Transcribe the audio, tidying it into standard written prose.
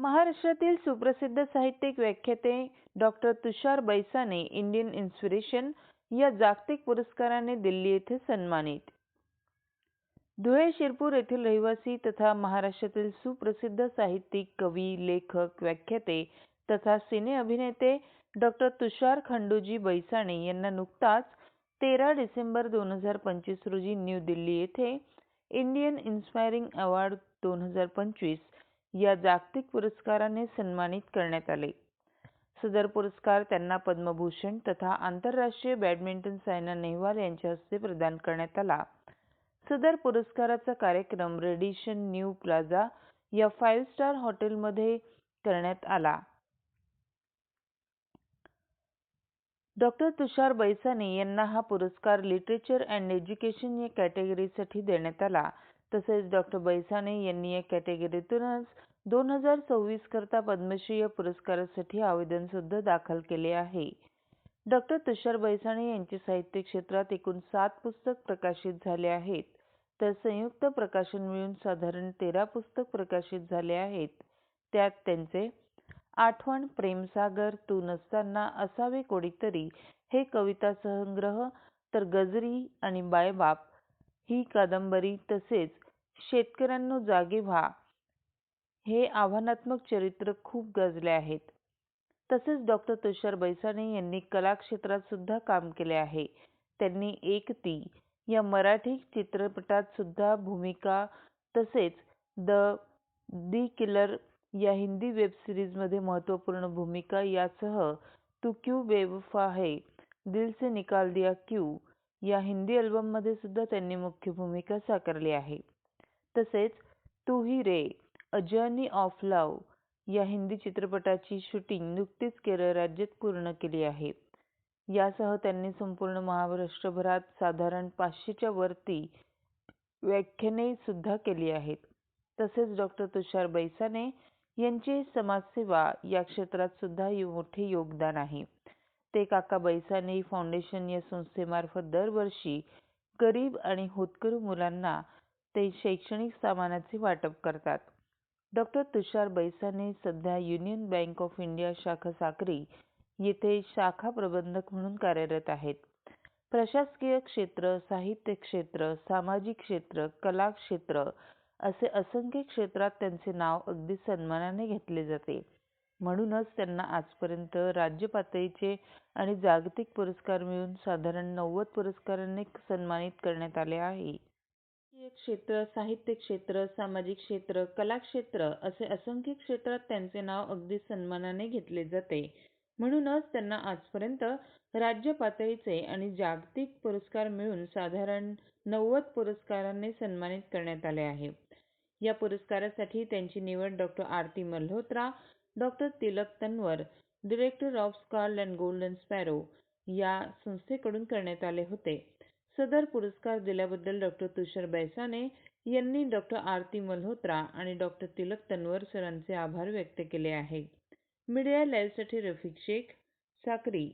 महाराष्ट्रातील सुप्रसिद्ध साहित्यिक व्याख्याते डॉक्टर तुषार बैसाने इंडियन इन्स्पिरेशन या जागतिक पुरस्काराने दिल्ली येथे सन्मानित. धुळे शिरपूर येथील रहिवासी तथा महाराष्ट्रातील सुप्रसिद्ध साहित्यिक, कवी, लेखक, व्याख्याते तथा सिने अभिनेते डॉक्टर तुषार खंडूजी बैसाणे यांना नुकताच 13 डिसेंबर 2025 रोजी न्यू दिल्ली येथे इंडियन इन्स्पायरिंग अवॉर्ड 2025 या जागतिक पुरस्काराने सन्मानित करण्यात आले. सदर पुरस्कार त्यांना पद्मभूषण तथा आंतरराष्ट्रीय बॅडमिंटन सायना नेहवाल यांच्या हस्ते प्रदान करण्यात आला. सदर पुरस्काराचा कार्यक्रम रेडिसन न्यू प्लाझा या 5 स्टार हॉटेलमध्ये करण्यात आला. डॉक्टर तुषार बैसाणे यांना हा पुरस्कार लिटरेचर अँड एज्युकेशन या कॅटेगरीसाठी देण्यात आला. तसेच डॉक्टर बैसाणे यांनी या कॅटेगरीतूनच 2026 करता पद्मश्री या पुरस्कारासाठी आवेदन सुद्धा दाखल केले आहे. डॉक्टर तुषार बैसाणे यांचे साहित्य क्षेत्रात एकूण 7 पुस्तक प्रकाशित झाले आहेत, तर संयुक्त प्रकाशन मिळून साधारण 13 पुस्तक प्रकाशित झाले आहेत. त्यात त्यांचे आठवण, प्रेमसागर, तू नसताना, असावे कोणीतरी हे कविता संग्रह, तर गजरी आणि बायबाप ही कादंबरी, तसेच शेतकऱ्यांनो जागे व्हा हे आव्हानात्मक चरित्र खूप गाजले आहेत. तसेच डॉक्टर तुषार बैसाणे यांनी कला क्षेत्रात सुद्धा काम केले आहे. त्यांनी एकती या मराठी चित्रपटात सुद्धा भूमिका, तसेच दी किलर या हिंदी वेब सिरीजमध्ये महत्त्वपूर्ण भूमिका यासह तू क्यों बेवफा है, दिल से निकाल दिया क्यों या हिंदी अल्बममध्ये सुद्धा त्यांनी मुख्य भूमिका साकारली आहे. तसेच तू ही रे, अ जर्नी ऑफ लव्ह या हिंदी चित्रपटाची शूटिंग नुकतीच केरळ राज्यात पूर्ण केली आहे. यासह त्यांनी संपूर्ण महाराष्ट्रभरात साधारण 500च्या वरती व्याख्याने सुद्धा केली आहेत. तसेच डॉक्टर तुषार बैसाणे यांचे समाजसेवा या क्षेत्रात सुद्धा मोठे योगदान आहे. ते काका बैसाणे फाउंडेशन या संस्थेमार्फत दरवर्षी गरीब आणि होतकरू मुलांना ते शैक्षणिक सामानाचे वाटप करतात. डॉक्टर तुषार बैसाणे सध्या युनियन बँक ऑफ इंडिया शाखा साक्री येथे शाखा प्रबंधक म्हणून कार्यरत आहेत. प्रशासकीय क्षेत्र, साहित्य क्षेत्र, सामाजिक क्षेत्र, कला क्षेत्र असे असंख्य क्षेत्रात त्यांचे नाव अगदी सन्मानाने घेतले जाते. म्हणूनच त्यांना आजपर्यंत राज्य पातळीचे आणि जागतिक पुरस्कार मिळून साधारण 90 पुरस्कारांनी सन्मानित करण्यात आले आहे. क्षेत्र, साहित्य क्षेत्र, सामाजिक क्षेत्र, कला क्षेत्र असे असंख्य क्षेत्रात त्यांचे नाव अगदी सन्मानाने घेतले जाते. म्हणूनच त्यांना आजपर्यंत राज्य पातळीचे आणि जागतिक पुरस्कार मिळून साधारण 90 पुरस्कारांनी सन्मानित करण्यात आले आहे. या पुरस्कारासाठी त्यांची निवड doctor Aarti Malhotra, doctor Tilak Tanwar, director of स्कार्ल अँड गोल्डन स्पॅरो या संस्थेकडून करण्यात आले होते. सदर पुरस्कार दिल्याबद्दल डॉक्टर तुषार बैसाणे यांनी डॉक्टर आरती मल्होत्रा आणि डॉक्टर तिलक तन्वर सरांचे आभार व्यक्त केले आहेत. मीडिया लाईव्हसाठी रफिक शेख, साक्री.